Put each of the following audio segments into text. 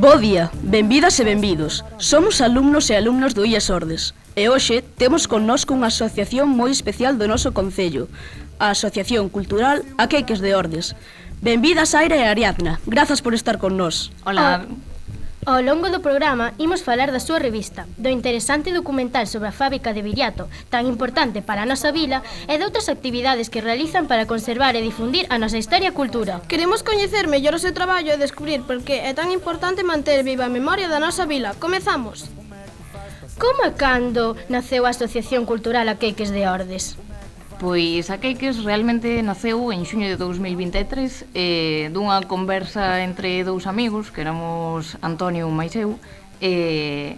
Bo día, benvidas e benvidos. Somos alumnos e alumnas do IES Ordes. E hoxe temos connosco unha asociación moi especial do noso concello, a Asociación Cultural A Queiques de Ordes. Benvidas Aira e Ariadna, grazas por estar con nós. Hola. Ao longo do programa imos falar da súa revista, do interesante documental sobre a fábrica de Viriato, tan importante para a nosa vila, e de outras actividades que realizan para conservar e difundir a nosa historia e cultura. Queremos coñecer mellor o seu traballo e descubrir por que é tan importante manter viva a memoria da nosa vila. Comezamos. Como e cando naceu a Asociación Cultural A Queiques de Ordes? Pois a Queiques realmente naceu en xuño de 2023 dunha conversa entre dous amigos, que éramos Antonio máis eu, e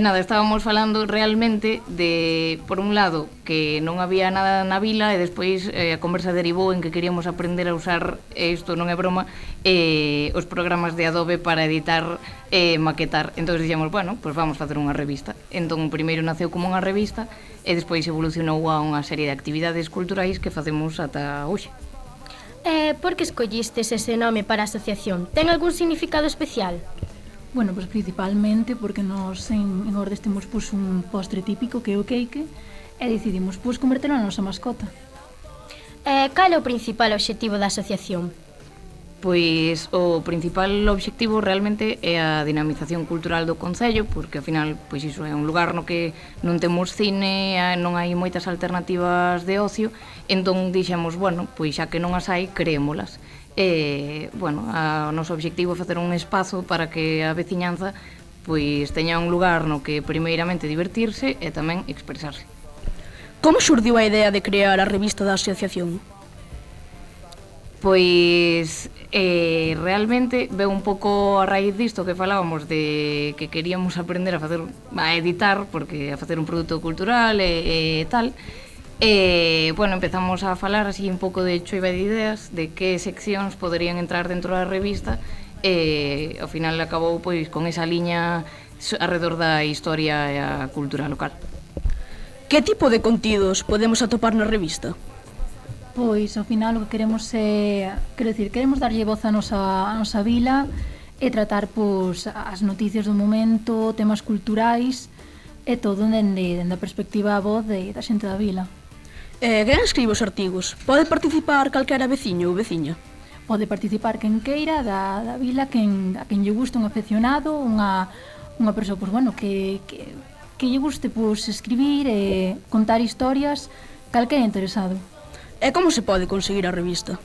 nada, estábamos falando realmente de, por un lado, que non había nada na vila e despois a conversa derivou en que queríamos aprender a usar, isto non é broma, os programas de Adobe para editar e maquetar. Entón dixemos, bueno, pois vamos facer unha revista. Entón primeiro naceu como unha revista e despois evolucionou a unha serie de actividades culturais que facemos ata hoxe. Por que escollistes ese nome para a asociación? Ten algún significado especial? Bueno, pois principalmente porque nos en Ordes temos un postre típico que é o queique e decidimos convertelo na nosa mascota. Cal é o principal obxectivo da asociación? Pois o principal obxectivo realmente é a dinamización cultural do concello, porque ao final pois iso é un lugar no que non temos cine, non hai moitas alternativas de ocio, entón dixemos, bueno, pois xa que non as hai, creémolas. Bueno, o noso obxectivo é facer un espazo para que a veciñanza pois teña un lugar no que primeiramente divertirse e tamén expresarse. Como xurdiu a idea de crear a revista da asociación? Pois realmente veu un pouco a raíz disto que falábamos de que queríamos aprender a editar, porque a facer un produto cultural e tal. Bueno, empezamos a falar así un pouco de choiva de ideas de que seccións poderían entrar dentro da revista e ao final acabou pois con esa liña arredor da historia e a cultura local. Que tipo de contidos podemos atopar na revista? Pois ao final o que queremos é, queremos darlle voz a nosa vila e tratar as noticias do momento, temas culturais e todo dende a perspectiva a voz da xente da vila. Quen escribe os artigos? Pode participar calquera veciño ou veciña? Pode participar quen queira da vila, a quen lle guste un afeccionado, unha persoa que lle guste escribir e contar historias, calquera interesado. E como se pode conseguir a revista?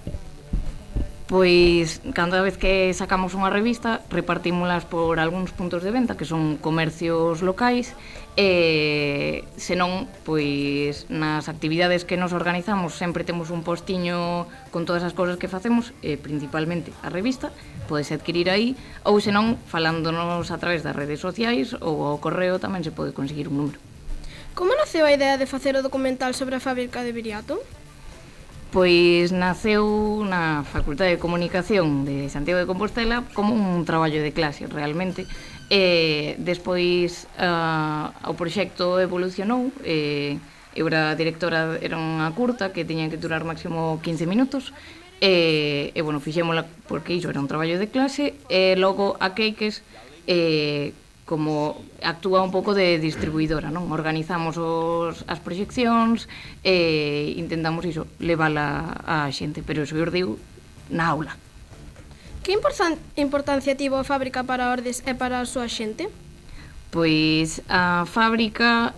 Pois, cada vez que sacamos unha revista, repartímolas por algúns puntos de venta, que son comercios locais, e senón, pois, nas actividades que nos organizamos sempre temos un postiño con todas as cousas que facemos, principalmente a revista, podese adquirir aí, ou senón, falándonos a través das redes sociais ou ao correo tamén se pode conseguir un número. Como naceu a idea de facer o documental sobre a fábrica de Viriato? Pois naceu na Facultade de Comunicación de Santiago de Compostela como un traballo de clase, realmente. Despois o proxecto evolucionou, eu era directora, era unha curta que tiña que durar máximo 15 minutos, e bueno, fixémola porque iso era un traballo de clase, e logo a Queiques como actúa un pouco de distribuidora, non? Organizamos as proxeccións e intentamos iso, levala á xente, pero iso eu digo na aula. Que importancia tivo a fábrica para Ordes e para a súa xente? Pois a fábrica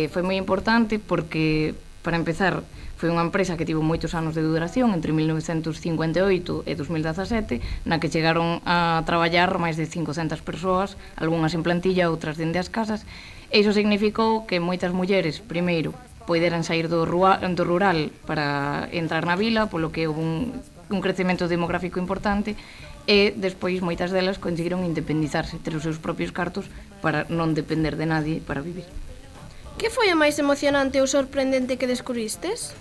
foi moi importante porque, para empezar, foi unha empresa que tivo moitos anos de duración, entre 1958 e 2017, na que chegaron a traballar máis de 500 persoas, algunhas en plantilla, outras dende as casas, e iso significou que moitas mulleres, primeiro, poderan sair do rural para entrar na vila, polo que houve un crecemento demográfico importante, e despois moitas delas conseguiron independizarse, ter os seus propios cartos para non depender de nadie para vivir. Que foi o máis emocionante ou sorprendente que descubristes?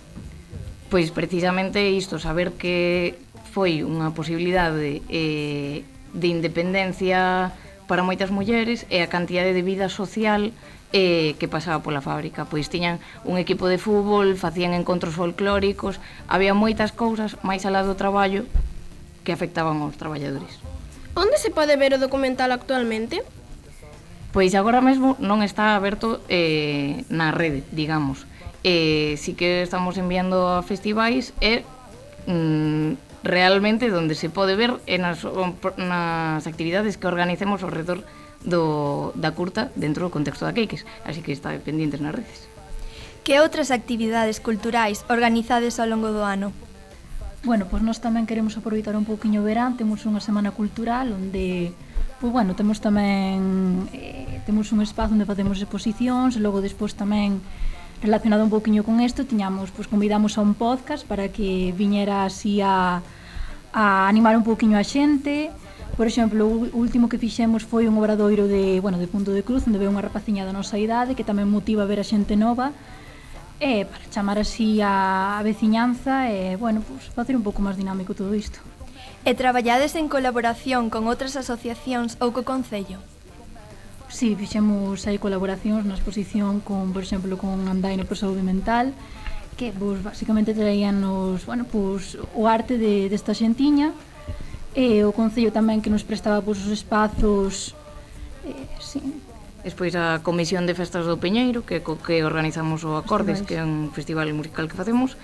Pois precisamente isto, saber que foi unha posibilidade de independencia para moitas mulleres e a cantidade de vida social que pasaba pola fábrica. Pois tiñan un equipo de fútbol, facían encontros folclóricos, había moitas cousas máis alá do traballo que afectaban aos traballadores. Onde se pode ver o documental actualmente? Pois agora mesmo non está aberto na rede, digamos. Sí que estamos enviando a festivais e realmente onde se pode ver é nas actividades que organicemos ao redor da curta dentro do contexto da Queiques, así que está pendientes nas redes. Que outras actividades culturais organizades ao longo do ano? Bueno, pois nós tamén queremos aproveitar un pouquiño o verán, temos unha semana cultural onde, pois bueno, temos tamén temos un espazo onde facemos exposicións, e logo despois tamén relacionado un pouquiño con isto, pois convidamos a un podcast para que viñera así a animar un pouquiño a xente. Por exemplo, o último que fixemos foi un obradoiro de Punto de Cruz, onde ve unha rapaciña da nosa idade que tamén motiva a ver a xente nova, para chamar así a veciñanza e, pois, facer un pouco máis dinámico todo isto. E traballades en colaboración con outras asociacións ou co Concello? Sí, fixemos aí colaboracións na exposición con, por exemplo, con Andaina por Saúde Mental, que, pois, basicamente traíanos, pois, o arte desta xentiña, e o Concello tamén que nos prestaba, pois, os espazos, sí. Despois a Comisión de Festas do Peñeiro, que organizamos o Acordes, que é un festival musical que facemos,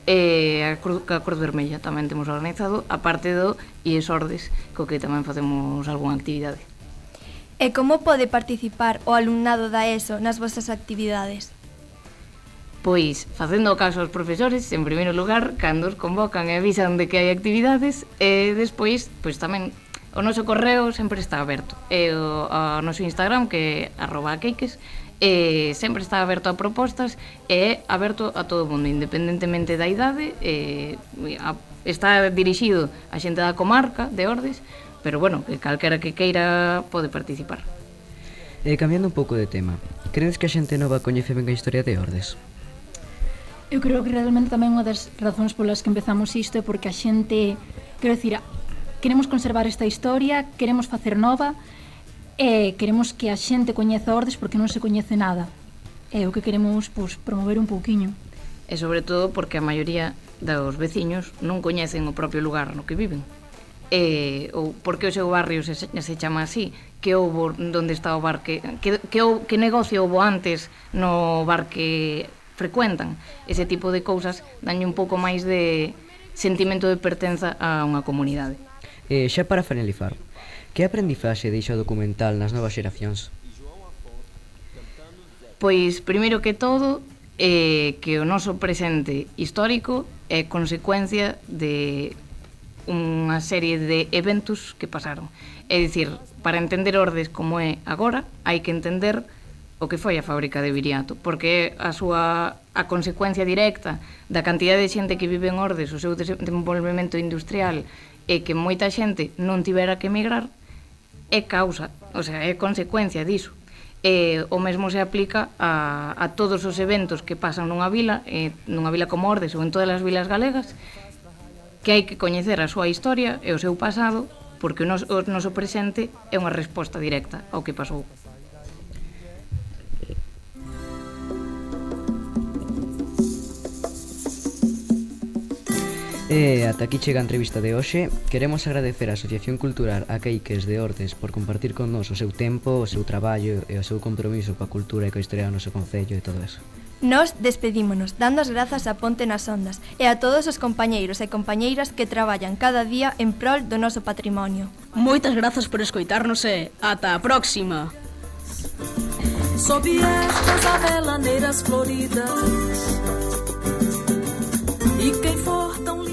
e a Cruz Vermella tamén temos organizado, aparte do IES Ordes, co que tamén facemos algunha actividade. E como pode participar o alumnado da ESO nas vosas actividades? Pois, facendo caso aos profesores, en primeiro lugar, cando os convocan e avisan de que hai actividades, e despois, pois tamén, o noso correo sempre está aberto. E o noso Instagram, que é @queiques, sempre está aberto a propostas e é aberto a todo o mundo, independentemente da idade. Está dirixido a xente da comarca de Ordes, pero, que calquera que queira pode participar. Cambiando un pouco de tema, credes que a xente nova coñece ben a historia de Ordes? Eu creo que realmente tamén unha das razóns polas que empezamos isto é porque a xente, quero dicir, queremos conservar esta historia, queremos facer nova e queremos que a xente coñeza Ordes porque non se coñece nada. É o que queremos, pois, promover un pouquiño. E sobre todo porque a maioría dos veciños non coñecen o propio lugar no que viven. Ou porque o seu barrio se chama así, que houbo onde está o bar, que negocio houbo antes no bar que frecuentan. Ese tipo de cousas danlle un pouco máis de sentimento de pertenza a unha comunidade. Xa para finalizar, que aprendizaxe deixa o documental nas novas xeracións? Pois, primeiro que todo, que o noso presente histórico é consecuencia de unha serie de eventos que pasaron. É dicir, para entender Ordes como é agora, hai que entender o que foi a fábrica de Viriato, porque a consecuencia directa da cantidad de xente que vive en Ordes, o seu desenvolvemento industrial, e que moita xente non tivera que emigrar, é causa, é consecuencia diso. O mesmo se aplica a todos os eventos que pasan nunha vila como Ordes ou en todas as vilas galegas, que hai que coñecer a súa historia e o seu pasado, porque o noso presente é unha resposta directa ao que pasou. E ata aquí chega a entrevista de hoxe. Queremos agradecer á Asociación Cultural A Queiques de Ordes por compartir con nós o seu tempo, o seu traballo e o seu compromiso coa cultura e coa historia do noso concello e todo eso. Nos despedímonos dando as grazas a Ponte nas Ondas e a todos os compañeiros e compañeiras que traballan cada día en prol do noso patrimonio. Moitas grazas por escoitarnos e ata a próxima. Sob estas avelaneiras floridas, e quem for tão